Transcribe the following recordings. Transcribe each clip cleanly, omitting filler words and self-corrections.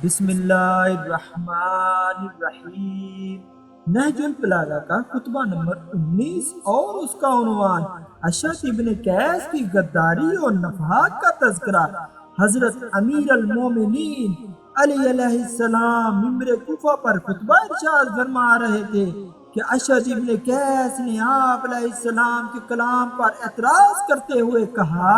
بسم اللہ الرحمن الرحیم۔ نہج البلاغہ کا خطبہ نمبر 19 اور اس کا عنوان اشعث ابن قیس کی غداری اور نفاق کا تذکرہ۔ حضرت امیر المومنین علی علیہ السلام ممبر کوفہ پر خطبہ ارشاد فرما رہے تھے کہ اشعث ابن قیس نے آپ علیہ السلام کے کلام پر اعتراض کرتے ہوئے کہا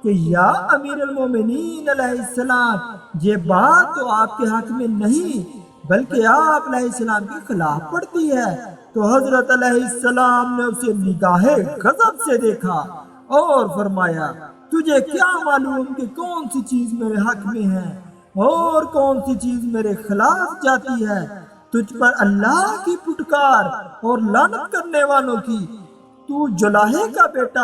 کہ یا امیر المومنین علیہ السلام، یہ بات تو آپ کے حق میں نہیں بلکہ آپ علیہ السلام کے خلاف پڑتی ہے۔ تو حضرت علیہ السلام نے اسے نگاہ غضب سے دیکھا اور فرمایا، تجھے کیا معلوم کہ کون سی چیز میرے حق میں ہے اور کون سی چیز میرے خلاف جاتی ہے؟ تجھ پر اللہ کی پھٹکار اور لعنت کرنے والوں کی، تو جلاہے کا بیٹا،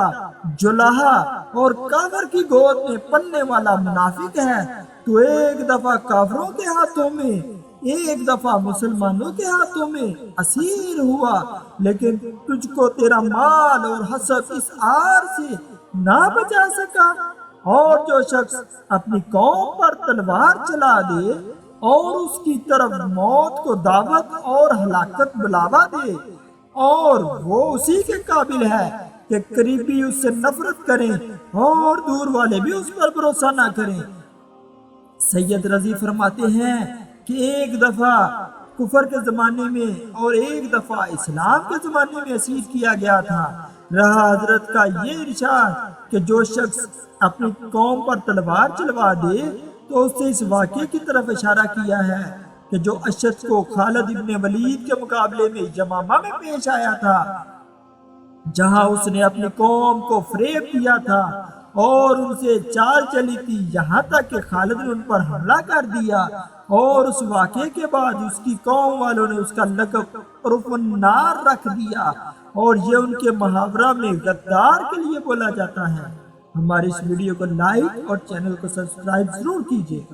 جلاہا اور کافر کی گود میں پلنے والا منافق ہے۔ تو ایک دفعہ کافروں کے ہاتھوں میں، ایک دفعہ مسلمانوں کے ہاتھوں میں اسیر ہوا، لیکن تجھ کو تیرا مال اور حسب اس آر سے نہ بچا سکا۔ اور جو شخص اپنی قوم پر تلوار چلا دے اور اس کی طرف موت کو دعوت اور ہلاکت بلاوا دے، اور وہ اسی کے قابل ہے کہ قریبی اس سے نفرت کریں اور دور والے بھی اس پر بھروسہ نہ کریں۔ سید رضی فرماتے ہیں کہ ایک دفعہ کفر کے زمانے میں اور ایک دفعہ اسلام کے زمانے میں اسیر کیا گیا تھا۔ رہا حضرت کا یہ ارشاد کہ جو شخص اپنی قوم پر تلوار چلوا دے، تو اس سے اس واقعے کی طرف اشارہ کیا ہے کہ جو اشعث کو خالد ابن ولید کے مقابلے میں یمامہ میں پیش آیا تھا، جہاں اس نے اپنی قوم کو فریب دیا تھا اور ان سے چال چلی تھی، یہاں تک کہ خالد نے ان پر حملہ کر دیا، اور اس واقعے کے بعد اس کی قوم والوں نے اس کا لقب عرف النار رکھ دیا، اور یہ ان کے محاورہ میں غدار کے لیے بولا جاتا ہے۔ ہماری اس ویڈیو کو لائک اور چینل کو سبسکرائب ضرور کیجیے۔